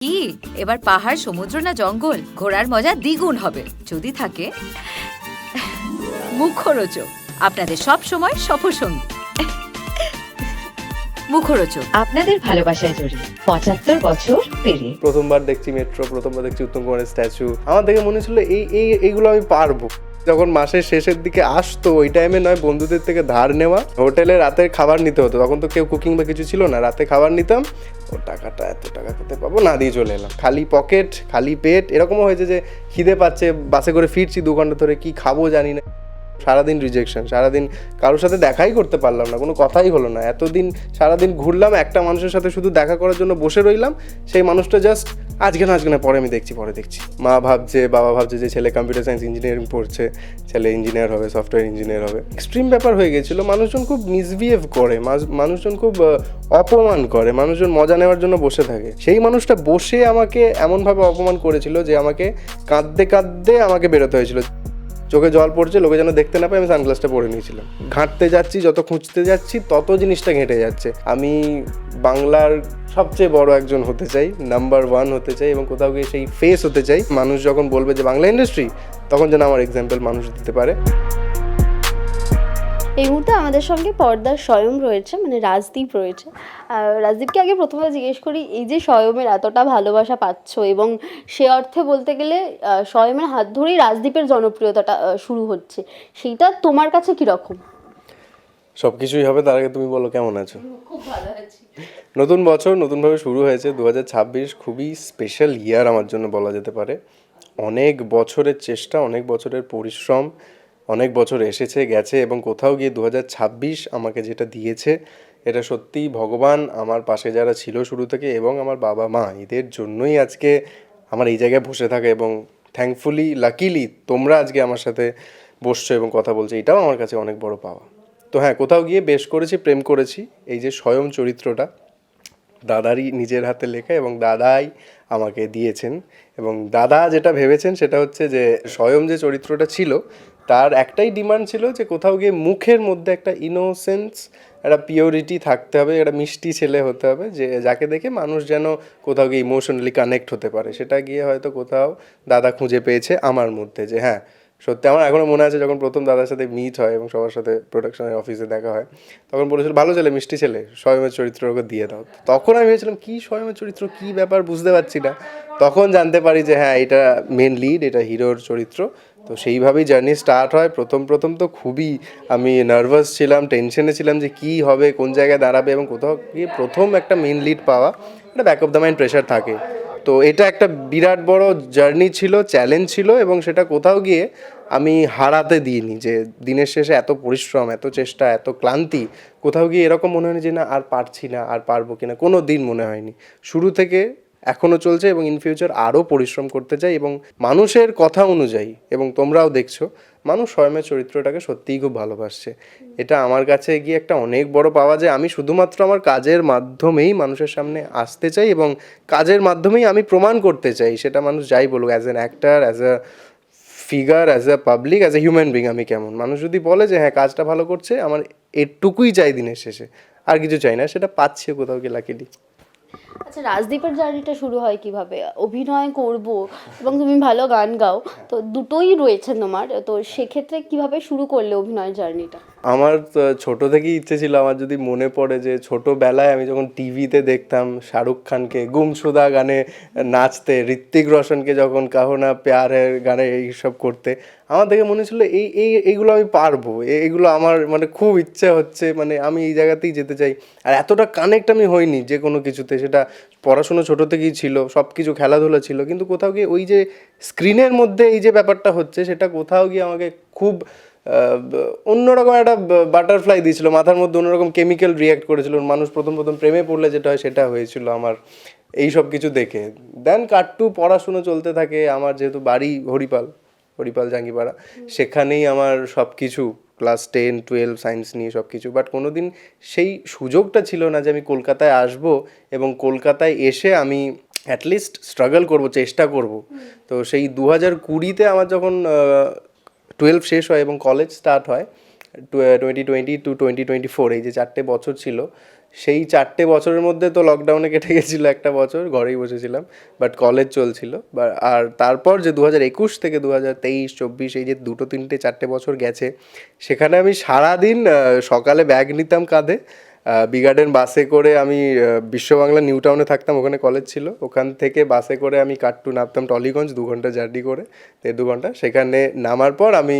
কি এবার পাহাড়, সমুদ্র না জঙ্গল, ঘোরার মজা দ্বিগুণ হবে যদি থাকে মুখরোচক, আপনাদের সব সময় সফরসঙ্গী। মুখরোচক আপনাদের ভালোবাসায় জড়িয়ে ৭৫ বছর পেরিয়ে প্রথমবার দেখছি মেট্রো, প্রথমবার দেখছি উত্তম কুমারের স্ট্যাচু। আমার দেখে মনে ছিল এইগুলো আমি পারবো। যখন মাসের শেষের দিকে আসতো ওই টাইমে নয় বন্ধুদের থেকে ধার নেওয়া, হোটেলে রাতের খাবার নিতে হতো, তখন তো কেউ কুকিং বা কিছু ছিল না, রাতে খাবার নিতাম, ও টাকাটা এত টাকা খেতে পাবো না দিয়ে চলে এলাম, খালি পকেট খালি পেট। এরকমও হয়েছে যে খিদে পাচ্ছে, বাসে করে ফিরছি 2 ঘন্টা ধরে, কি খাবো জানি না, সারাদিন রিজেকশন, সারাদিন কারোর সাথে দেখাই করতে পারলাম না, কোনো কথাই হলো না। এতদিন সারাদিন ঘুরলাম, একটা মানুষের সাথে শুধু দেখা করার জন্য বসে রইলাম, সেই মানুষটা জাস্ট আজকে না পরে আমি দেখছি, পরে দেখছি। মা ভাবছে, বাবা ভাবছে যে ছেলে কম্পিউটার সায়েন্স ইঞ্জিনিয়ারিং পড়ছে, ছেলে ইঞ্জিনিয়ার হবে, সফটওয়্যার ইঞ্জিনিয়ার হবে। এক্সট্রিম ব্যাপার হয়ে গেছিলো, মানুষজন খুব মিসবিহেভ করে, মানুষজন খুব অপমান করে, মানুষজন মজা নেওয়ার জন্য বসে থাকে। সেই মানুষটা বসে আমাকে এমনভাবে অপমান করেছিল যে আমাকে কাঁদতে কাঁদতে আমাকে বেরোতে হয়েছিল। চোখে জল পড়ছে, লোকে যেন দেখতে না পায়, আমি সানগ্লাসটা পরে নিয়েছিলাম। ঘাঁটতে যাচ্ছি, যত খুঁজতে যাচ্ছি তত জিনিসটা ঘেঁটে যাচ্ছে। আমি বাংলার সবচেয়ে বড় একজন হতে চাই, নাম্বার 1 হতে চাই, এবং কোথাও গিয়ে সেই ফেস হতে চাই। মানুষ যখন বলবে যে বাংলা ইন্ডাস্ট্রি, তখন যেন আমার এক্সাম্পল মানুষ দিতে পারে। এই মুহূর্তে আমাদের সঙ্গে পর্দার স্বয়ং রয়েছে, মানে রাজদীপ রয়েছে। রাজদীপকে আগে প্রথমে জিজ্ঞেস করি, এই যে স্বয়মের এতটা ভালোবাসা পাচ্ছ, এবং সে অর্থে বলতে গেলে স্বয়মের হাত ধরেই রাজদীপের জনপ্রিয়তাটা শুরু হচ্ছে, সেইটা তোমার কাছে কীরকম? সব কিছুই হবে, তার আগে তুমি বলো কেমন আছো? খুব ভালো আছি। নতুন বছর নতুনভাবে শুরু হয়েছে, 2026 খুবই স্পেশাল ইয়ার আমার জন্য বলা যেতে পারে। অনেক বছরের চেষ্টা, অনেক বছরের পরিশ্রম, অনেক বছর এসেছে গেছে, এবং কোথাও গিয়ে 2026 আমাকে যেটা দিয়েছে, এটা সত্যিই ভগবান আমার পাশে যারা ছিল শুরু থেকে, এবং আমার বাবা মা, এদের জন্যই আজকে আমার এই জায়গায় বসে থাকে, এবং থ্যাঙ্কফুলি লাকিলি তোমরা আজকে আমার সাথে বসছো এবং কথা বলছো, এটাও আমার কাছে অনেক বড় পাওয়া। তো হ্যাঁ, কোথাও গিয়ে বেশ করেছি, প্রেম করেছি। এই যে স্বয়ং চরিত্রটা দাদারই নিজের হাতে লেখা, এবং দাদাই আমাকে দিয়েছেন। এবং দাদা যেটা ভেবেছেন সেটা হচ্ছে যে স্বয়ং যে চরিত্রটা ছিল তার একটাই ডিমান্ড ছিল যে কোথাও গিয়ে মুখের মধ্যে একটা ইনোসেন্স, একটা পিওরিটি থাকতে হবে, একটা মিষ্টি ছেলে হতে হবে, যে যাকে দেখে মানুষ যেন কোথাও গিয়ে ইমোশনালি কানেক্ট হতে পারে। সেটা গিয়ে হয়তো কোথাও দাদা খুঁজে পেয়েছে আমার মধ্যে। যে হ্যাঁ, সত্যি আমার এখনও মনে আছে যখন প্রথম দাদার সাথে মিট হয় এবং সবার সাথে প্রোডাকশনের অফিসে দেখা হয়, তখন বলেছিল ভালো ছেলে, মিষ্টি ছেলে, স্বয়মের চরিত্র ওকে দিয়ে দাও। তখন আমি ভেবেছিলাম কী স্বয়মের চরিত্র, কী ব্যাপার বুঝতে পারছি না। তখন জানতে পারি যে হ্যাঁ, এটা মেন লিড, এটা হিরোর চরিত্র। তো সেইভাবেই জার্নি স্টার্ট হয়। প্রথম তো খুবই আমি নার্ভাস ছিলাম, টেনশনে ছিলাম যে কী হবে, কোন জায়গায় দাঁড়াবে, এবং কোথাও গিয়ে প্রথম একটা মেন লিড পাওয়া, একটা back of the mind pressure থাকে। তো এটা একটা বিরাট বড় জার্নি ছিল, চ্যালেঞ্জ ছিল, এবং সেটা কোথাও গিয়ে আমি হারাতে দিইনি। যে দিনের শেষে এত পরিশ্রম, এত চেষ্টা, এত ক্লান্তি, কোথাও গিয়ে এরকম মনে হয়নি যে না আর পারছি না, আর পারবো কিনা, কোনো দিন মনে হয়নি। শুরু থেকে এখনও চলছে, এবং ইন ফিউচার আরও পরিশ্রম করতে চাই। এবং মানুষের কথা অনুযায়ী, এবং তোমরাও দেখছো, মানুষ স্বয়মের চরিত্রটাকে সত্যিই খুব ভালোবাসছে। এটা আমার কাছে গিয়ে একটা অনেক বড় পাওয়া, যে আমি শুধুমাত্র আমার কাজের মাধ্যমেই মানুষের সামনে আসতে চাই, এবং কাজের মাধ্যমেই আমি প্রমাণ করতে চাই, সেটা মানুষ যাই বলুক, as an actor, as a figure, as a public, as a human being আমি কেমন। মানুষ যদি বলে যে হ্যাঁ কাজটা ভালো করছে, আমার এটুকুই চাই দিনের শেষে, আর কিছু চাই না। সেটা পাচ্ছি কোথাও গিয়ে লাকিলি। আচ্ছা, রাজদীপের জার্নিটা শুরু হয় কিভাবে? অভিনয় করব এবং তুমি ভালো গান গাও, তো দুটোই রয়েছে তোমার, তো সেক্ষেত্রে কিভাবে শুরু করলে অভিনয় জার্নিটা? আমার ছোটো থেকেই ইচ্ছে ছিল, আমার যদি মনে পড়ে যে ছোটোবেলায় আমি যখন টিভিতে দেখতাম শাহরুখ খানকে গুমসুদা গানে নাচতে, ঋত্বিক রোশনকে যখন কাহো না প্যারের গানে এইসব করতে, আমার দেখে মনে ছিল এইগুলো আমি পারবো, এইগুলো আমার মানে খুব ইচ্ছে হচ্ছে, মানে আমি এই জায়গাতেই যেতে চাই। আর এতটা কানেক্ট আমি হইনি যে কোনো কিছুতে, সেটা পড়াশুনো ছোটো থেকেই ছিল, সব কিছু খেলাধুলা ছিল, কিন্তু কোথাও গিয়ে ওই যে স্ক্রিনের মধ্যে এই যে ব্যাপারটা হচ্ছে, সেটা কোথাও গিয়ে আমাকে খুব অন্যরকম একটা বাটারফ্লাই দিয়েছিল মাথার মধ্যে, অন্যরকম কেমিক্যাল রিয়্যাক্ট করেছিল। মানুষ প্রথম প্রেমে পড়লে যেটা হয় সেটা হয়েছিল আমার এই সব কিছু দেখে। দেন কাট্টু পড়াশুনো চলতে থাকে। আমার যেহেতু বাড়ি হরিপাল জাঙ্গিপাড়া, সেখানেই আমার সব কিছু ক্লাস 10, 12 সায়েন্স নিয়ে সব কিছু। বাট কোনো দিন সেই সুযোগটা ছিল না যে আমি কলকাতায় আসব, এবং কলকাতায় এসে আমি অ্যাটলিস্ট স্ট্রাগল করব, চেষ্টা করব। তো সেই 2020-তে আমার যখন 12 শেষ হয় এবং কলেজ স্টার্ট হয়, 2020 to 2024, এই যে 4টে বছর ছিল, সেই 4টে বছরের মধ্যে তো লকডাউনে কেটে গেছিলো একটা বছর, ঘরেই বসেছিলাম, বাট কলেজ চলছিল। আর তারপর যে 2021 থেকে 2023-24 এই যে 2-3-4টে বছর গেছে, সেখানে আমি সারাদিন সকালে ব্যাগ নিতাম কাঁধে, বিগার্ডেন বাসে করে আমি বিশ্ব বাংলা নিউ টাউনে থাকতাম, ওখানে কলেজ ছিল, ওখান থেকে বাসে করে আমি কাট্টু নামতাম টলিগঞ্জ, 2 ঘন্টা জার্নি করে, 1.5-2 ঘন্টা। সেখানে নামার পর আমি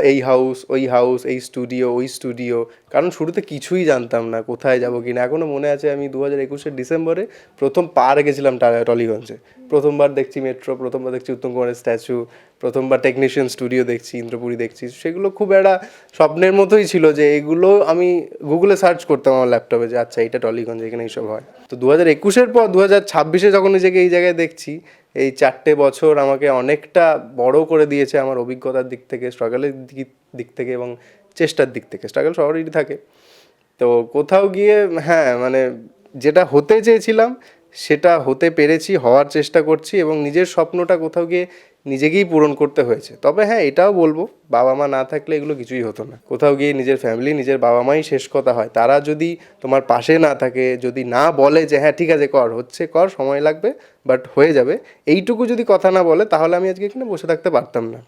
এই হাউস, ওই হাউস, এই স্টুডিও, ওই স্টুডিও, কারণ শুরুতে কিছুই জানতাম না কোথায় যাবো কিনা। এখনও মনে আছে আমি 2021-এর ডিসেম্বরে প্রথম গেছিলাম টলিগঞ্জে, প্রথমবার দেখছি মেট্রো, প্রথমবার দেখছি উত্তম কুমারের স্ট্যাচু, প্রথমবার টেকনিশিয়ান স্টুডিও দেখছি, ইন্দ্রপুরী দেখছি। সেগুলো খুব একটা স্বপ্নের মতোই ছিল যে এগুলো আমি গুগলে সার্চ করতাম আমার ল্যাপটপে যে আচ্ছা এটা টলিগঞ্জ, এখানে এইসব হয়। তো 2021-এর পর 2026-এ যখন নিজেকে এই জায়গায় দেখছি, এই 4টে বছর আমাকে অনেকটা বড় করে দিয়েছে আমার অভিজ্ঞতার দিক থেকে, স্ট্রাগলের দিক থেকে এবং চেষ্টার দিক থেকে। স্ট্রাগল সবারই থাকে। তো কোথাও গিয়ে হ্যাঁ মানে যেটা হতে চেয়েছিলাম সেটা হতে পেরেছি, হওয়ার চেষ্টা করছি, এবং নিজের স্বপ্নটা কোথাও গিয়ে নিজেকেই পূরণ করতে হয়েছে। তবে হ্যাঁ এটাও বলবো, বাবা মা না থাকলে এগুলো কিছুই হতো না। কোথাও গিয়ে নিজের ফ্যামিলি, নিজের বাবা মাই শেষ কথা হয়। তারা যদি তোমার পাশে না থাকে, যদি না বলে যে হ্যাঁ ঠিক আছে কর, হচ্ছে কর, সময় লাগবে বাট হয়ে যাবে, এইটুকু যদি কথা না বলে, তাহলে আমি আজকে এখানে বসে থাকতে পারতাম না।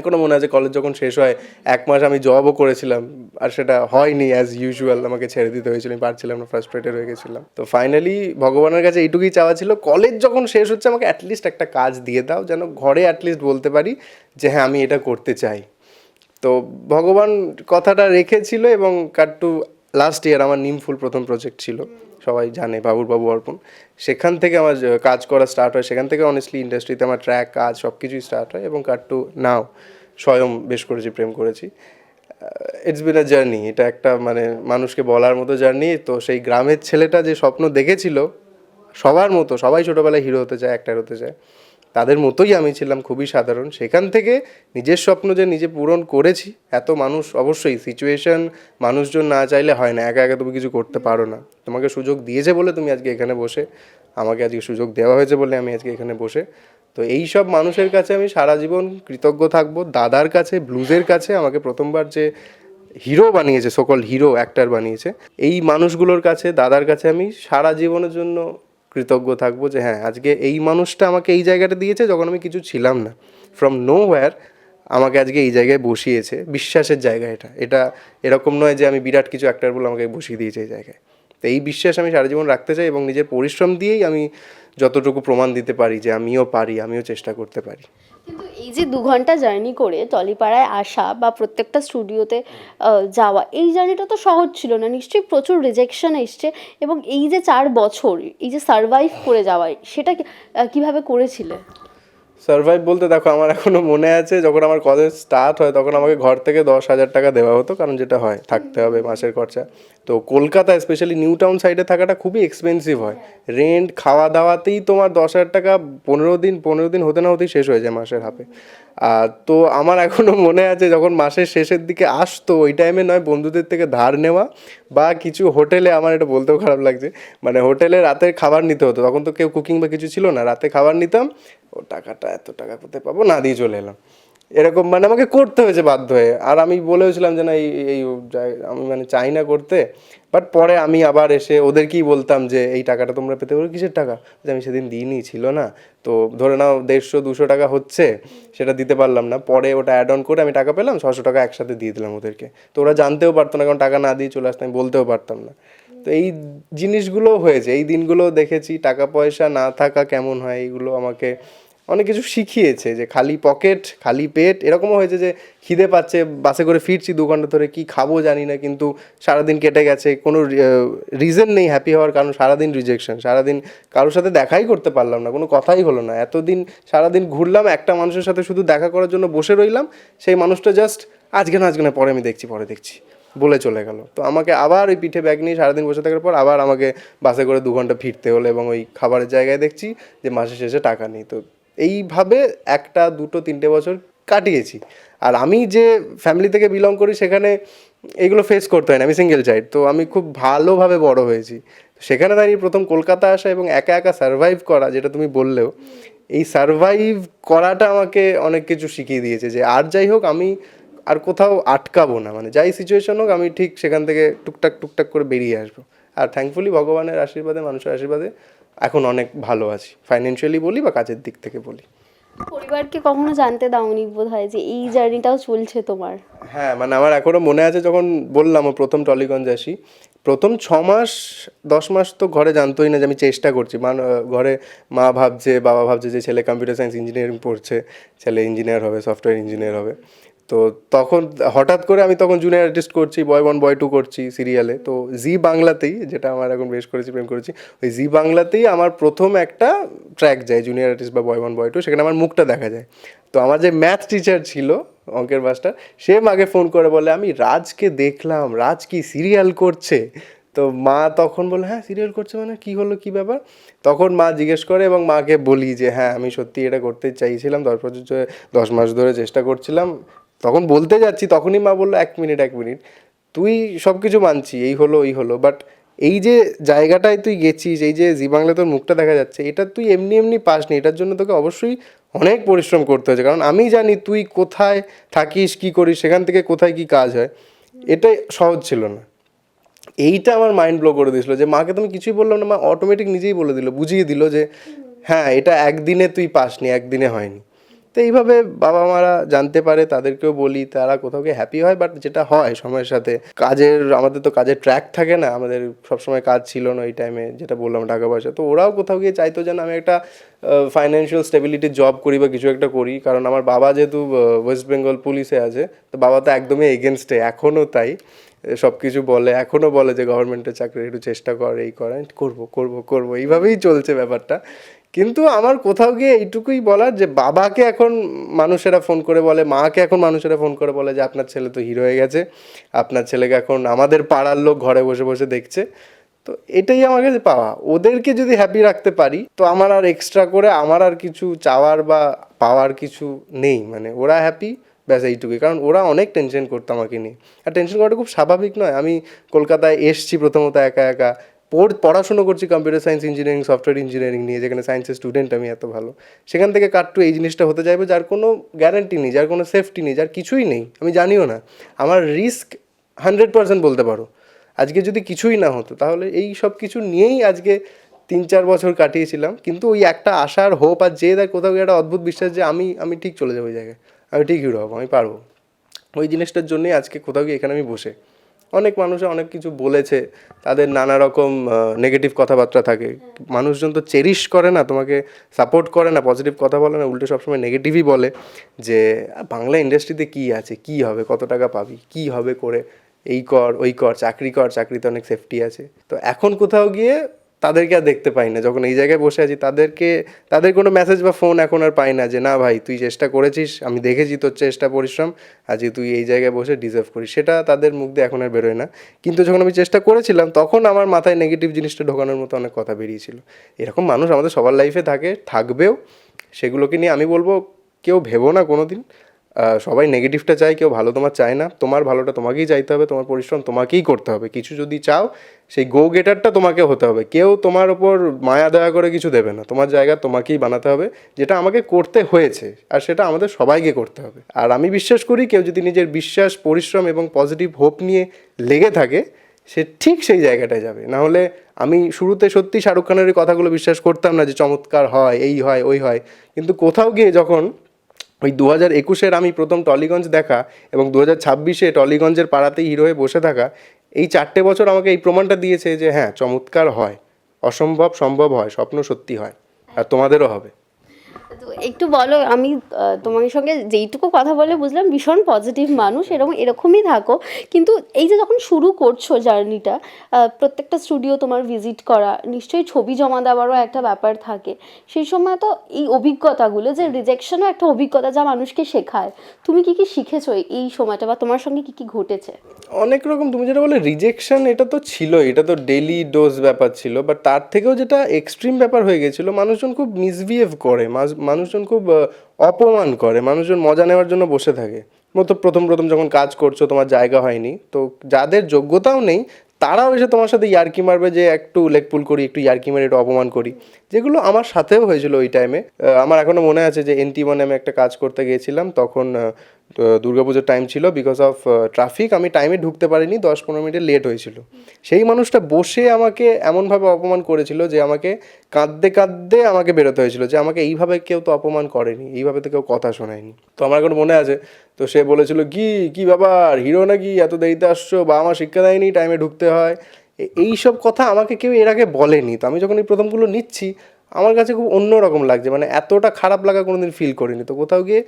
এখনও মনে আছে কলেজ যখন শেষ হয় 1 মাস আমি জবও করেছিলাম, আর সেটা হয়নি অ্যাজ ইউজুয়াল, আমাকে ছেড়ে দিতে হয়েছিল, আমি পারছিলাম না, ফ্রাস্ট্রেটেড হয়ে গেছিলাম। তো ফাইনালি ভগবানের কাছে এইটুকুই চাওয়া ছিল, কলেজ যখন শেষ হচ্ছে আমাকে অ্যাটলিস্ট একটা কাজ দিয়ে দাও, যেন ঘরে অ্যাটলিস্ট বলতে পারি যে হ্যাঁ আমি এটা করতে চাই। তো ভগবান কথাটা রেখেছিল, এবং কাট্টু লাস্ট ইয়ার আমার নিমফুল প্রথম প্রজেক্ট ছিল, সবাই জানে, বাবু অর্পণ। সেখান থেকে আমার কাজ করা স্টার্ট হয়, সেখান থেকে অনেস্টলি ইন্ডাস্ট্রিতে আমার ট্র্যাক, কাজ সব কিছুই স্টার্ট হয়, এবং কাট্টু নাও স্বয়ং বেশ করেছি, প্রেম করেছি। ইটস বিন আ জার্নি, এটা একটা মানে মানুষকে বলার মতো জার্নি। তো সেই গ্রামের ছেলেটা যে স্বপ্ন দেখেছিল সবার মতো, সবাই ছোটোবেলায় হিরো হতে চায়, অ্যাক্টর হতে চায়, তাদের মতোই আমি ছিলাম, খুবই সাধারণ। সেখান থেকে নিজের স্বপ্ন যে নিজে পূরণ করেছি। এত মানুষ, অবশ্যই সিচুয়েশন, মানুষজন না চাইলে হয় না, একা একা তুমি কিছু করতে পারো না। তোমাকে সুযোগ দিয়েছে বলে তুমি আজকে এখানে বসে, আমাকে আজকে সুযোগ দেওয়া হয়েছে বলে আমি আজকে এখানে বসে। তো এই সব মানুষের কাছে আমি সারা জীবন কৃতজ্ঞ থাকবো। দাদার কাছে, ব্লুজের কাছে, আমাকে প্রথমবার যে হিরো বানিয়েছে, সকল হিরো অ্যাক্টর বানিয়েছে, এই মানুষগুলোর কাছে, দাদার কাছে আমি সারা জীবনের জন্য কৃতজ্ঞ থাকবো যে হ্যাঁ আজকে এই মানুষটা আমাকে এই জায়গাটা দিয়েছে যখন আমি কিছু ছিলাম না, ফ্রম নো হোয়ার আমাকে আজকে এই জায়গায় বসিয়েছে। বিশ্বাসের জায়গা এটা এরকম নয় যে আমি বিরাট কিছু অ্যাক্টর বলে আমাকে বসিয়ে দিয়েছে এই জায়গায়। তো এই বিশ্বাস আমি সারা জীবন রাখতে চাই, এবং নিজের পরিশ্রম দিয়েই আমি যতটুকু প্রমাণ দিতে পারি যে আমিও পারি, আমিও চেষ্টা করতে পারি। কিন্তু এই যে 2 ঘন্টা জার্নি করে টলিপাড়ায় আসা বা প্রত্যেকটা স্টুডিওতে যাওয়া, এই জার্নিটা তো সহজ ছিল না, নিশ্চয়ই প্রচুর রিজেকশন এসছে, এবং এই যে 4 বছর এই যে সারভাইভ করে যাওয়া, সেটা কিভাবে করেছিলে? সারভাইভ বলতে দেখো, আমার এখনও মনে আছে যখন আমার কলেজ স্টার্ট হয় তখন আমাকে ঘর থেকে 10,000 টাকা দেওয়া হতো, কারণ যেটা হয় থাকতে হবে, মাসের খরচা। তো কলকাতায় স্পেশালি নিউ টাউন সাইডে থাকাটা খুবই এক্সপেন্সিভ হয়, রেন্ট, খাওয়া দাওয়াতেই তোমার 10,000 টাকা 15 দিন হতে না হতেই শেষ হয়ে যায় মাসের হাফে। তো আমার এখনও মনে আছে যখন মাসের শেষের দিকে আসতো, ওই টাইমে নয় বন্ধুদের থেকে ধার নেওয়া, বা কিছু হোটেলে, আমার এটা বলতেও খারাপ লাগছে, মানে হোটেলে রাতের খাবার নিতে হতো, তখন তো কেউ কুকিং বা কিছু ছিল না, রাতে খাবার নিতাম, ও টাকাটা এত টাকা কোথায় পাবো, না দিয়ে চলে এলাম, এরকম মানে আমাকে করতে হয়েছে বাধ্য হয়ে। আর আমি বলেওছিলাম যে না এই আমি মানে চাই না করতে, বাট পরে আমি আবার এসে ওদেরকেই বলতাম যে এই টাকাটা তোমরা পেতে পারো, কিসের টাকা, যে আমি সেদিন দিইনি, ছিল না, তো ধরে নাও 150-200 টাকা হচ্ছে, সেটা দিতে পারলাম না, পরে ওটা অ্যাড অন করে আমি টাকা পেলাম, 600 টাকা একসাথে দিয়ে দিলাম ওদেরকে। তো ওরা জানতেও পারতো না, কারণ টাকা না দিয়ে চলে আসতাম, আমি বলতেও পারতাম না। তো এই জিনিসগুলো হয়েছে, এই দিনগুলো দেখেছি, টাকা পয়সা না থাকা কেমন হয়, এইগুলো আমাকে অনেক কিছু শিখিয়েছে, যে খালি পকেট, খালি পেট। এরকমও হয়েছে যে খিদে পাচ্ছে, বাসে করে ফিরছি 2 ঘন্টা ধরে, কি খাবো জানি না, কিন্তু সারাদিন কেটে গেছে, কোনো রিজন নেই হ্যাপি হওয়ার, কারণ সারাদিন রিজেকশন, সারাদিন কারোর সাথে দেখাই করতে পারলাম না, কোনো কথাই হলো না। এতদিন সারাদিন ঘুরলাম, একটা মানুষের সাথে শুধু দেখা করার জন্য বসে রইলাম, সেই মানুষটা জাস্ট আজকে না পরে আমি দেখছি, পরে দেখছি বলে চলে গেল। তো আমাকে আবার ওই পিঠে ব্যাগ নিয়ে সারাদিন বসে থাকার পর আবার আমাকে বাসে করে 2 ঘন্টা ফিরতে হলো, এবং ওই খাবারের জায়গায় দেখছি যে মাসের শেষে টাকা নেই। তো এইভাবে 1, 2, 3টে বছর কাটিয়েছি। আর আমি যে ফ্যামিলি থেকে বিলং করি সেখানে এগুলো ফেস করতে হয় না, আমি সিঙ্গেল চাইল্ড, তো আমি খুব ভালোভাবে বড় হয়েছি। সেখানে দাঁড়িয়ে প্রথম কলকাতা আসা এবং একা একা সারভাইভ করা, যেটা তুমি বললেও, এই সারভাইভ করাটা আমাকে অনেক কিছু শিখিয়ে দিয়েছে, যে আর যাই হোক আমি আর কোথাও আটকাবো না, মানে যাই সিচুয়েশন হোক আমি ঠিক সেখান থেকে টুকটাক টুকটাক করে বেরিয়ে আসবো। আর থ্যাঙ্কফুলি ভগবানের আশীর্বাদে, মানুষের আশীর্বাদে এখন অনেক ভালো আছি, ফাইন্যান্সিয়ালি বলি বা কাজের দিক থেকে বলি। পরিবারকে কখনো জানতে দাওনি বোধ হয় যে এই জার্নিটাও চলছে তোমার? হ্যাঁ, মানে আমার এখনও মনে আছে যখন বললাম ও প্রথম টলিগঞ্জ আসি, প্রথম 6 মাস 10 মাস তো ঘরে জানতোই না যে আমি চেষ্টা করছি। ঘরে মা ভাবছে, বাবা ভাবছে যে ছেলে কম্পিউটার সায়েন্স ইঞ্জিনিয়ারিং পড়ছে, ছেলে ইঞ্জিনিয়ার হবে, সফটওয়্যার ইঞ্জিনিয়ার হবে। তো তখন হঠাৎ করে আমি তখন জুনিয়র আর্টিস্ট করছি, বয় 1 বয় 2 করছি সিরিয়ালে। তো জি বাংলাতেই, যেটা আমার এখন বেশ করেছি, প্রেম করেছি, ওই জি বাংলাতেই আমার প্রথম একটা ট্র্যাক যায় জুনিয়র আর্টিস্ট বা বয় 1 বয় 2, সেখানে আমার মুখটা দেখা যায়। তো আমার যে ম্যাথ টিচার ছিল, অঙ্কের মাস্টার, সে মাকে ফোন করে বলে আমি রাজকে দেখলাম, রাজ কি সিরিয়াল করছে। তো মা তখন বলে হ্যাঁ সিরিয়াল করছে মানে কী হলো, কী ব্যাপার। তখন মা জিজ্ঞেস করে এবং মাকে বলি যে হ্যাঁ আমি সত্যি এটা করতে চাইছিলাম, 10 মাস ধরে চেষ্টা করছিলাম। তখন বলতে যাচ্ছি, তখনই মা বললো 1 মিনিট, তুই সব কিছু মানছি, এই হলো ওই হলো, বাট এই যে জায়গাটায় তুই গেছিস, এই যে জি বাংলা তোর মুখটা দেখা যাচ্ছে, এটা তুই এমনি এমনি পাসনি, এটার জন্য তোকে অবশ্যই অনেক পরিশ্রম করতে হয়েছে। কারণ আমি জানি তুই কোথায় থাকিস, কী করিস, সেখান থেকে কোথায় কী কাজ হয়, এটাই সহজ ছিল না। এইটা আমার মাইন্ড ব্লো করে দিয়েছিল, যে মাকে তুমি কিছুই বললাম না, মা অটোমেটিক নিজেই বলে দিল, বুঝিয়ে দিল যে হ্যাঁ এটা একদিনে তুই পাসনি, একদিনে হয়নি। তো এইভাবে বাবা মারা জানতে পারে, তাদেরকেও বলি, তারা কোথাও গিয়ে হ্যাপি হয়। বাট যেটা হয় সময়ের সাথে, আমাদের তো কাজের ট্র্যাক থাকে না, আমাদের সবসময় কাজ ছিল না এই টাইমে, যেটা বললাম টাকা পয়সা, তো ওরাও কোথাও গিয়ে চাইতো যেন আমি একটা ফাইন্যান্সিয়াল স্টেবিলিটির জব করি বা কিছু একটা করি। কারণ আমার বাবা যেহেতু ওয়েস্ট বেঙ্গল পুলিশে আছে, তো বাবা তো একদমই এগেনস্টে, এখনও তাই, সব কিছু বলে, এখনও বলে যে গভর্নমেন্টের চাকরি একটু চেষ্টা কর, এই কর, করবো করবো করবো, এইভাবেই চলছে ব্যাপারটা। কিন্তু আমার কোথাও গিয়ে এইটুকুই বলার যে বাবাকে এখন মানুষেরা ফোন করে বলে, মাকে এখন মানুষেরা ফোন করে বলে যে আপনার ছেলে তো হিরো হয়ে গেছে, আপনার ছেলেকে এখন আমাদের পাড়ার লোক ঘরে বসে বসে দেখছে। তো এটাই আমার কাছে পাওয়া। ওদেরকে যদি হ্যাপি রাখতে পারি, তো আমার আর এক্সট্রা করে আমার আর কিছু চাওয়ার বা পাওয়ার কিছু নেই। মানে ওরা হ্যাপি, ব্যাস এইটুকুই। কারণ ওরা অনেক টেনশন করতো আমাকে নিয়ে, আর টেনশন করাটা খুব স্বাভাবিক নয়। আমি কলকাতায় এসছি প্রথমত একা একা, পড়াশুনো করছি computer science engineering, software engineering নিয়ে, যেখানে সায়েন্সের স্টুডেন্ট আমি এত ভালো, সেখান থেকে কাট্টু এই জিনিসটা হতে যাইবে যার কোনো গ্যারান্টি নেই, যার কোনো সেফটি নেই, যার কিছুই নেই, আমি জানিও না। আমার রিস্ক 100% বলতে পারো। আজকে যদি কিছুই না হতো, তাহলে এই সব কিছু নিয়েই আজকে 3-4 বছর কাটিয়েছিলাম। কিন্তু ওই একটা আশার হোপ আর যে দেখ কোথাও একটা অদ্ভুত বিশ্বাস যে আমি ঠিক চলে যাবো ওই জায়গায়, আমি ঠিক হিরো হবো, আমি পারবো। ওই জিনিসটার জন্যই আজকে কোথাও গিয়ে এখানে আমি বসে। অনেক মানুষে অনেক কিছু বলেছে, তাদের নানা রকম নেগেটিভ কথাবার্তা থাকে। মানুষজন তো চেরিশ করে না, তোমাকে সাপোর্ট করে না, পজিটিভ কথা বলে না, উল্টে সবসময় নেগেটিভই বলে যে বাংলা ইন্ডাস্ট্রিতে কী আছে, কী হবে, কত টাকা পাবি, কী হবে করে, এই কর ওই কর, চাকরি কর, চাকরিতে অনেক সেফটি আছে। তো এখন কোথাও গিয়ে তাদেরকে আর দেখতে পাই না। যখন এই জায়গায় বসে আছি, তাদের কোনো মেসেজ বা ফোন এখন আর পাই না যে না ভাই তুই চেষ্টা করেছিস, আমি দেখেছি তোর চেষ্টা পরিশ্রম, আজকে তুই এই জায়গায় বসে ডিজার্ভ করিস, সেটা তাদের মুখ দিয়ে এখন আর বেরোয় না। কিন্তু যখন আমি চেষ্টা করেছিলাম, তখন আমার মাথায় নেগেটিভ জিনিসটা ঢোকানোর মতো অনেক কথা বেরিয়েছিল। এরকম মানুষ আমাদের সবার লাইফে থাকে, থাকবেও। সেগুলোকে নিয়ে আমি বলবো কেউ ভেবো না কোনো দিন। সবাই নেগেটিভটা চায়, কেউ ভালো তোমার চায় না। তোমার ভালোটা তোমাকেই চাইতে হবে, তোমার পরিশ্রম তোমাকেই করতে হবে। কিছু যদি চাও, সেই গো গেটারটা তোমাকে হতে হবে। কেউ তোমার ওপর মায়া দয়া করে কিছু দেবে না, তোমার জায়গা তোমাকেই বানাতে হবে, যেটা আমাকে করতে হয়েছে, আর সেটা আমাদের সবাইকে করতে হবে। আর আমি বিশ্বাস করি কেউ যদি নিজের বিশ্বাস, পরিশ্রম এবং পজিটিভ হোপ নিয়ে লেগে থাকে, সে ঠিক সেই জায়গাটায় যাবে। না হলে আমি শুরুতে সত্যি শাহরুখ খানের এই কথাগুলো বিশ্বাস করতাম না যে চমৎকার হয়, এই হয় ওই হয়। কিন্তু কোথাও গিয়ে যখন ওই 2021-এর আমি প্রথম টলিগঞ্জ দেখা এবং 2026-এ টলিগঞ্জের পাড়াতেই হিরো হয়ে বসে থাকা, এই 4টে বছর আমাকে এই প্রমাণটা দিয়েছে যে হ্যাঁ চমৎকার হয়, অসম্ভব সম্ভব হয়, স্বপ্ন সত্যি হয়, আর তোমাদেরও হবে। তো একটু বলো, আমি তোমার সঙ্গে যেইটুকু কথা বলে বুঝলাম ভীষণ পজিটিভ মানুষ, এরকমই থাকো। কিন্তু এই যে যখন শুরু করছো জার্নিটা, প্রত্যেকটা স্টুডিও তোমার ভিজিট করা, নিশ্চয়ই ছবি জমা দেওয়ারও একটা ব্যাপার থাকে। সেই সময় তো এই অভিজ্ঞতাগুলো, যে রিজেকশনও একটা অভিজ্ঞতা যা মানুষকে শেখায়, তুমি কি কি শিখেছো এই সময়টা, বা তোমার সঙ্গে কি কি ঘটেছে? অনেক রকম, তুমি যেটা বলে রিজেকশন, এটা তো ছিলই, এটা তো ডেলি ডোজ ব্যাপার ছিল। বাট তার থেকেও যেটা এক্সট্রিম ব্যাপার হয়ে গেছিলো, মানুষজন খুব মিসবিহেভ করে, মানুষজন খুব অপমান করে, মানুষজন মজা নেওয়ার জন্য বসে থাকে। প্রথম যখন কাজ করছো, তোমার জায়গা হয়নি, তো যাদের যোগ্যতাও নেই তারাও এসে তোমার সাথে ইয়ার্কি মারবে যে একটু লেগপুল করি, একটু ইয়ার্কি মারি, একটু অপমান করি, যেগুলো আমার সাথেও হয়েছিল ওই টাইমে। আমার এখনও মনে আছে যে NT1 আমি একটা কাজ করতে গিয়েছিলাম, তখন দুর্গাপুজোর টাইম ছিল, বিকজ অফ ট্রাফিক আমি টাইমে ঢুকতে পারিনি, 10-15 মিনিট লেট হয়েছিল। সেই মানুষটা বসে আমাকে এমনভাবে অপমান করেছিল যে আমাকে কাঁদতে কাঁদতে আমাকে বেরোতে হয়েছিল, যে আমাকে এইভাবে কেউ তো অপমান করেনি, এইভাবে তো কেউ কথা শোনায়নি। তো আমার এখন মনে আছে, তো সে বলেছিল কি ব্যাপার, হিরো নাকি, এত দেরিতে আসছো, বা আমার শিক্ষা দেয়নি টাইমে ঢুকতে হয়, এই সব কথা আমাকে কেউ এর আগে বলেনি। তো আমি যখন এই প্রথমগুলো নিচ্ছি, আমার কাছে খুব অন্যরকম লাগছে, মানে এতটা খারাপ লাগা কোনোদিন ফিল করিনি। তো কোথাও গিয়ে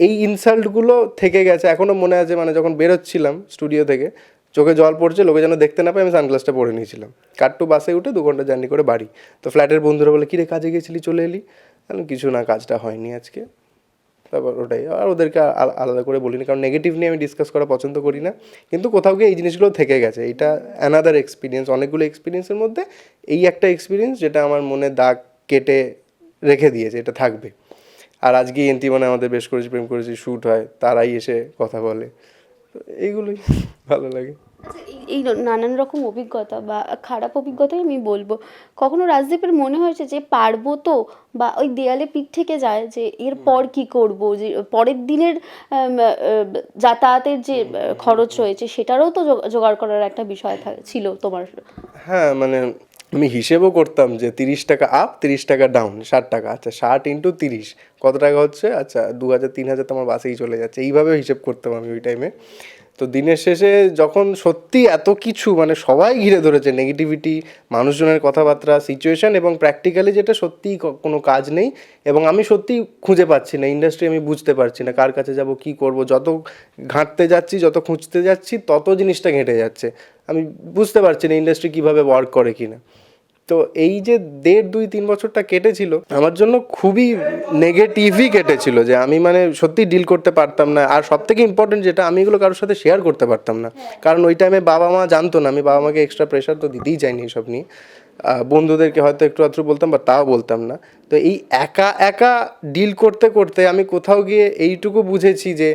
এই ইনসাল্টগুলো থেকে গেছে, এখনও মনে আছে, মানে যখন বেরোচ্ছিলাম স্টুডিও থেকে, চোখে জল পড়ছে, লোকে যেন দেখতে না পায়, আমি সানগ্লাসটা পরে নিয়েছিলাম। কাট্টু বাসে উঠে 2 ঘন্টা জার্নি করে বাড়ি। তো ফ্ল্যাটের বন্ধুরা বলে, কিরে কাজে গেছিলি, চলে এলি? কিছু না, কাজটা হয়নি আজকে, তারপর ওটাই। আর ওদেরকে আলাদা করে বলিনি, কারণ নেগেটিভ নিয়ে আমি ডিসকাস করা পছন্দ করি না। কিন্তু কোথাও গিয়ে এই জিনিসগুলো থেকে গেছে, এটা অ্যানাদার এক্সপিরিয়েন্স, অনেকগুলো এক্সপিরিয়েন্সের মধ্যে এই একটা এক্সপিরিয়েন্স যেটা আমার মনে দাগ কেটে রেখে দিয়েছে, এটা থাকবে। আর আজকে NT1 আমাদের বেশ করেছি, প্রেম করেছি, শ্যুট হয়, তারাই এসে কথা বলে, তো এইগুলোই ভালো লাগে। আচ্ছা, এই নানান রকম অভিজ্ঞতা বা খারাপ অভিজ্ঞতাই আমি বলবো, কখনো রাজদীপের মনে হয়েছে যে পারবো তো, বা ওই দেয়ালে পিঠ থেকে যায় যে এরপর কি করব, যে পরের দিনের যাতায়াতের যে খরচ রয়েছে সেটারও তো জোগাড় করার একটা বিষয় ছিল তোমার? হ্যাঁ, মানে আমি হিসেবও করতাম যে 30 টাকা আপ, 30 টাকা ডাউন, 60 টাকা। আচ্ছা 60 × 30 কত টাকা হচ্ছে? আচ্ছা 2000-3000 তো আমার বাসেই চলে যাচ্ছে, এইভাবে হিসেব করতাম আমি ওই টাইমে। তো দিনের শেষে যখন সত্যি এত কিছু, মানে সবাই ঘিরে ধরেছে, নেগেটিভিটি, মানুষজনের কথাবার্তা, সিচুয়েশান, এবং প্র্যাকটিক্যালি যেটা সত্যিই কোনো কাজ নেই, এবং আমি সত্যিই খুঁজে পাচ্ছি না ইন্ডাস্ট্রি, আমি বুঝতে পারছি না কার কাছে যাব, কি করব। যত ঘাঁটতে যাচ্ছি, যত খুঁজতে যাচ্ছি, তত জিনিসটা ঘেঁটে যাচ্ছে, আমি বুঝতে পারছি না ইন্ডাস্ট্রি কীভাবে ওয়ার্ক করে কিনা। তো এই যে 1.5-2-3 বছরটা কেটেছিল আমার জন্য খুবই নেগেটিভই কেটেছিল, যে আমি মানে সত্যি ডিল করতে পারতাম না। আর সব থেকে ইম্পর্টেন্ট যেটা, আমি এগুলো কারোর সাথে শেয়ার করতে পারতাম না, কারণ ওই টাইমে বাবা মা জানতো না, আমি বাবা মাকে এক্সট্রা প্রেশার তো দিতেই চাইনি এসব নিয়ে। বন্ধুদেরকে হয়তো একটু আধটু বলতাম, বা তাও বলতাম না। তো এই একা একা ডিল করতে করতে আমি কোথাও গিয়ে এইটুকু বুঝেছি যে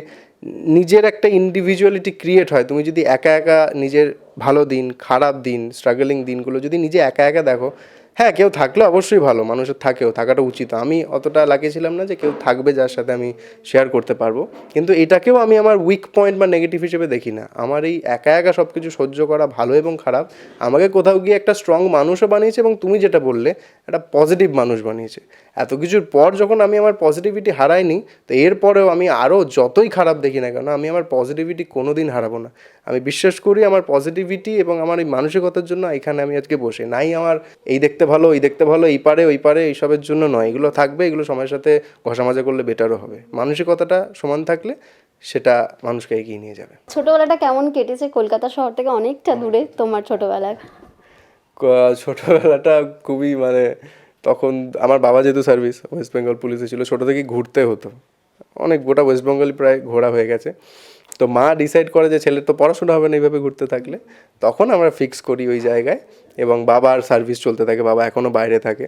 নিজের একটা ইন্ডিভিজুয়ালিটি ক্রিয়েট হয়, তুমি যদি একা একা নিজের ভালো দিন, খারাপ দিন, স্ট্রাগলিং দিনগুলো যদি নিজে একা একা দেখো, হ্যাঁ কেউ থাকলে অবশ্যই ভালো, মানুষের থাকাটা উচিত। আমি অতটা লাগিয়েছিলাম না যে কেউ থাকবে যার সাথে আমি শেয়ার করতে পারবো, কিন্তু এটাকেও আমি আমার উইক পয়েন্ট বা নেগেটিভ হিসেবে দেখি না। আমার এই একা একা সব কিছু সহ্য করা, ভালো এবং খারাপ, আমাকে কোথাও গিয়ে একটা স্ট্রং মানুষও বানিয়েছে, এবং তুমি যেটা বললে একটা পজিটিভ মানুষ বানিয়েছে। এত কিছুর পর যখন আমি আমার পজিটিভিটি হারাইনি, তো এরপরেও আমি আরও যতই খারাপ দেখি না কেন, আমি আমার পজিটিভিটি কোনো দিন হারাবো না। আমি বিশ্বাস করি আমার পজিটিভিটি এবং আমার এই মানসিকতার জন্য এখানে আমি আজকে বসে নাই। আমার এই দেখতে ভালো, ওই দেখতে ভালো, এই পারে ওই পারে, এইসবের জন্য নয়, এগুলো থাকবে, এগুলো সময়ের সাথে ঘষামাজা করলে বেটারও হবে। মানসিকতাটা সমান থাকলে সেটা মানুষকে এগিয়ে নিয়ে যাবে। ছোটবেলাটা কেমন কেটেছে? কলকাতা শহর থেকে অনেকটা দূরে তোমার ছোটবেলায়। ছোটোবেলাটা খুবই, মানে তখন আমার বাবা যেহেতু সার্ভিস ওয়েস্ট বেঙ্গল পুলিশে ছিল, ছোটো থেকেই ঘুরতে হতো, অনেক গোটা ওয়েস্ট বেঙ্গলই প্রায় ঘোরা হয়ে গেছে। তো মা ডিসাইড করে যে ছেলের তো পড়াশোনা হবে না এইভাবে ঘুরতে থাকলে, তখন আমরা ফিক্স করি ওই জায়গায়, এবং বাবার সার্ভিস চলতে থাকে, বাবা এখনও বাইরে থাকে।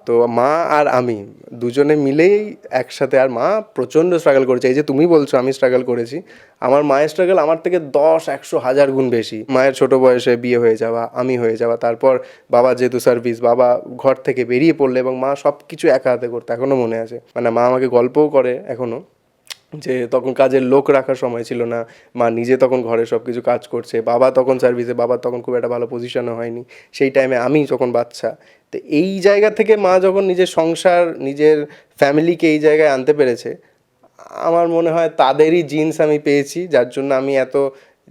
তো মা আর আমি দুজনে মিলেই একসাথে, আর মা প্রচণ্ড স্ট্রাগল করেছে। এই যে তুমি বলছো আমি স্ট্রাগল করেছি, আমার মায়ের স্ট্রাগল আমার থেকে 10-100-1000 গুণ বেশি। মায়ের ছোটো বয়সে বিয়ে হয়ে যাওয়া, আমি হয়ে যাওয়া, তারপর বাবা যেহেতু সার্ভিস, বাবা ঘর থেকে বেরিয়ে পড়লে, এবং মা সব কিছু একা হাতে করতে, এখনও মনে আছে। মানে মা আমাকে গল্পও করে এখনও, যে তখন কাজের লোক রাখার সময় ছিল না, মা নিজে তখন ঘরে সব কিছু কাজ করছে, বাবা তখন সার্ভিসে, বাবার তখন খুব একটা ভালো পজিশনও হয়নি সেই টাইমে, আমি যখন বাচ্চা। তো এই জায়গা থেকে মা যখন নিজের সংসার, নিজের ফ্যামিলিকে এই জায়গায় আনতে পেরেছে, আমার মনে হয় তাদেরই জিন্স আমি পেয়েছি, যার জন্য আমি এত,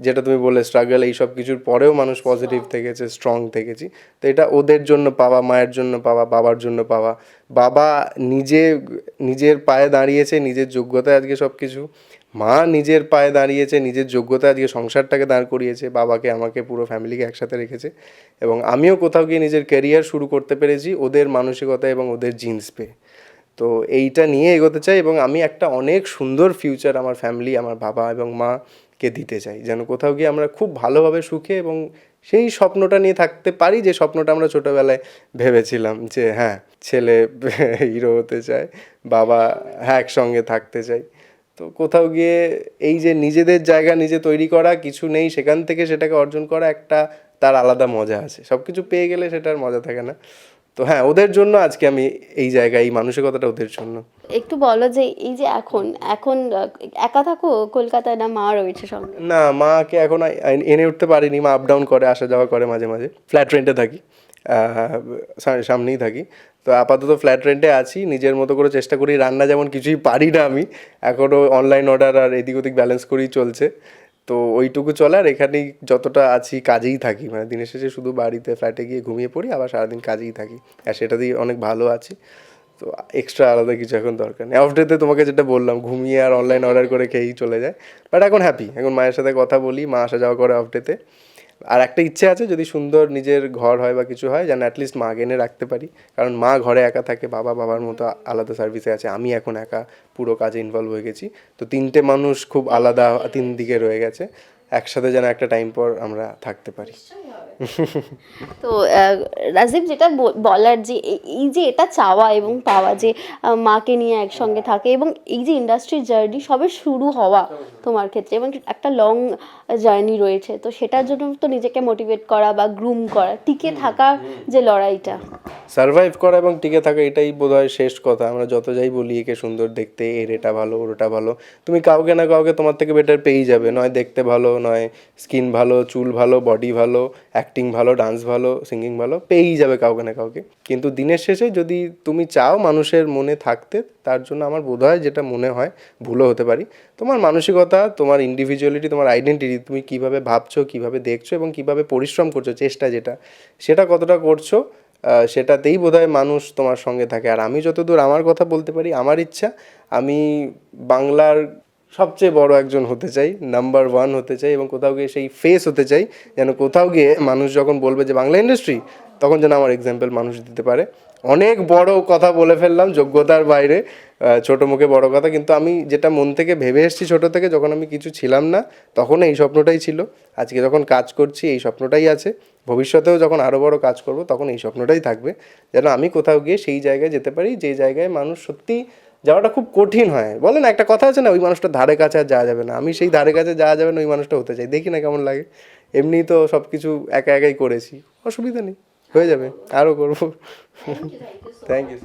যেটা তুমি বললে স্ট্রাগল, এই সব কিছুর পরেও মানুষ পজিটিভ থেকেছে, স্ট্রং থেকেছি। তো এটা ওদের জন্য পাওয়া, মায়ের জন্য পাওয়া, বাবার জন্য পাওয়া। বাবা নিজের পায়ে দাঁড়িয়েছে, নিজের যোগ্যতায় আজকে সব কিছু। মা নিজের পায়ে দাঁড়িয়েছে, নিজের যোগ্যতায় আজকে সংসারটাকে দাঁড় করিয়েছে, বাবাকে, আমাকে, পুরো ফ্যামিলিকে একসাথে রেখেছে। এবং আমিও কোথাও গিয়ে নিজের ক্যারিয়ার শুরু করতে পেরেছি ওদের মানসিকতা এবং ওদের জিন্স পেয়ে। তো এইটা নিয়ে এগোতে চাই, এবং আমি একটা অনেক সুন্দর ফিউচার আমার ফ্যামিলি, আমার বাবা এবং মাকে দিতে চাই, যেন কোথাও গিয়ে আমরা খুব ভালোভাবে সুখে এবং সেই স্বপ্নটা নিয়ে থাকতে পারি, যে স্বপ্নটা আমরা ছোটোবেলায় ভেবেছিলাম, যে হ্যাঁ ছেলে হিরো হতে চায়, বাবা হ্যাঁ একসঙ্গে থাকতে চাই। তো কোথাও গিয়ে এই যে নিজেদের জায়গা নিজে তৈরি করা, কিছু নেই সেখান থেকে সেটাকে অর্জন করা, একটা তার আলাদা মজা আছে। সব কিছু পেয়ে গেলে সেটার মজা থাকে না। তো হ্যাঁ, ওদের জন্য আজকে আমি এই জায়গায়, এই মানসিকতাটা ওদের জন্য। একটু বলো যে এই যে এখন এখন একা থাকো কলকাতায়, না মা রয়েছে সঙ্গে? না, মাকে এখন এনে উঠতে পারিনি। মা আপ ডাউন করে, আসা যাওয়া করে মাঝে মাঝে। ফ্ল্যাট রেন্টে থাকি, সামনেই থাকি। তো আপাতত ফ্ল্যাট রেন্টে আছি, নিজের মতো করে চেষ্টা করি। রান্না যেমন কিছুই পারি না আমি, এখনও অনলাইন অর্ডার আর এদিক ওদিক ব্যালেন্স করেই চলছে। তো ওইটুকু চলে। আর এখানেই যতটা আছি কাজেই থাকি, মানে দিনের শেষে শুধু বাড়িতে ফ্ল্যাটে গিয়ে ঘুমিয়ে পড়ি, আবার সারাদিন কাজেই থাকি। আর সেটা দিয়ে অনেক ভালো আছি। তো এক্সট্রা আলাদা কিছু এখন দরকার নেই। অফ ডেতে তোমাকে যেটা বললাম, ঘুমিয়ে আর অনলাইন অর্ডার করে খেয়েই চলে যায়। বাট এখন হ্যাপি, এখন মায়ের সাথে কথা বলি, মা আসা যাওয়া করে অফ ডেতে। আর একটা ইচ্ছে আছে, যদি সুন্দর নিজের ঘর হয় বা কিছু হয়, যেন অ্যাটলিস্ট মাকে এনে রাখতে পারি। কারণ মা ঘরে একা থাকে, বাবা বাবার মতো আলাদা সার্ভিসে আছে, আমি এখন একা পুরো কাজে ইনভলভ হয়ে গেছি। তো তিনটে মানুষ খুব আলাদা, তিন দিকে রয়ে গেছে, একসাথে যেন একটা টাইম পর আমরা থাকতে পারি। তো রাজদীপ, যেটা বলার যে এই যে এটা চাওয়া এবং পাওয়া যে মাকে নিয়ে একসঙ্গে থাকে, এবং এই যে ইন্ডাস্ট্রির জার্নি সবে শুরু হওয়া তোমার ক্ষেত্রে, এবং একটা লং জার্নি রয়েছে, তো সেটার জন্য তো নিজেকে মোটিভেট করা বা গ্রুম করা, টিকে থাকার যে লড়াইটা, সারভাইভ করা এবং টিকে থাকা, এটাই বোধহয় শেষ কথা। আমরা যত যাই বলি একে সুন্দর দেখতে, এর এটা ভালো, ওর ওটা ভালো, তুমি কাউকে না কাউকে তোমার থেকে বেটার পেয়েই যাবে। নয় দেখতে ভালো, নয় স্কিন ভালো, চুল ভালো, বডি ভালো, অ্যাক্টিং ভালো, ডান্স ভালো, সিঙ্গিং ভালো, পেয়েই যাবে কাউকে না কাউকে। কিন্তু দিনের শেষে যদি তুমি চাও মানুষের মনে থাকতে, তার জন্য আমার বোধহয় যেটা মনে হয়, ভুলও হতে পারি, তোমার মানসিকতা, তোমার ইন্ডিভিজুয়ালিটি, তোমার আইডেন্টিটি, তুমি কীভাবে ভাবছো, কীভাবে দেখছো এবং কীভাবে পরিশ্রম করছো, চেষ্টা যেটা, সেটা কতটা করছো, সেটাতেই বোধহয় মানুষ তোমার সঙ্গে থাকে। আর আমি যতদূর আমার কথা বলতে পারি, আমার ইচ্ছা, আমি বাংলার সবচেয়ে বড় একজন হতে চাই, নাম্বার 1 হতে চাই, এবং কোথাও গিয়ে সেই ফেস হতে চাই, যেন কোথাও গিয়ে মানুষ যখন বলবে যে বাংলা ইন্ডাস্ট্রি, তখন যেন আমার এক্সাম্পল মানুষ দিতে পারে। অনেক বড় কথা বলে ফেললাম, যোগ্যতার বাইরে, ছোটো মুখে বড় কথা, কিন্তু আমি যেটা মন থেকে ভেবে এসেছি ছোটো থেকে, যখন আমি কিছু ছিলাম না তখন এই স্বপ্নটাই ছিল। আজকে যখন কাজ করছি এই স্বপ্নটাই আছে। ভবিষ্যতেও যখন আরও বড় কাজ করব তখন এই স্বপ্নটাই থাকবে, যেন আমি কোথাও গিয়ে সেই জায়গায় যেতে পারি, যে জায়গায় মানুষ সত্যি যাওয়াটা খুব কঠিন হয়। বলে না, একটা কথা আছে না, ওই মানুষটা ধারে কাছে আর যাওয়া যাবে না। আমি সেই ধারে কাছে যাওয়া যাবে না ওই মানুষটা হতে চাই। দেখি না কেমন লাগে। এমনি তো সব কিছু একা একাই করেছি, অসুবিধা নেই, হয়ে যাবে, আরও করবো। Thank you.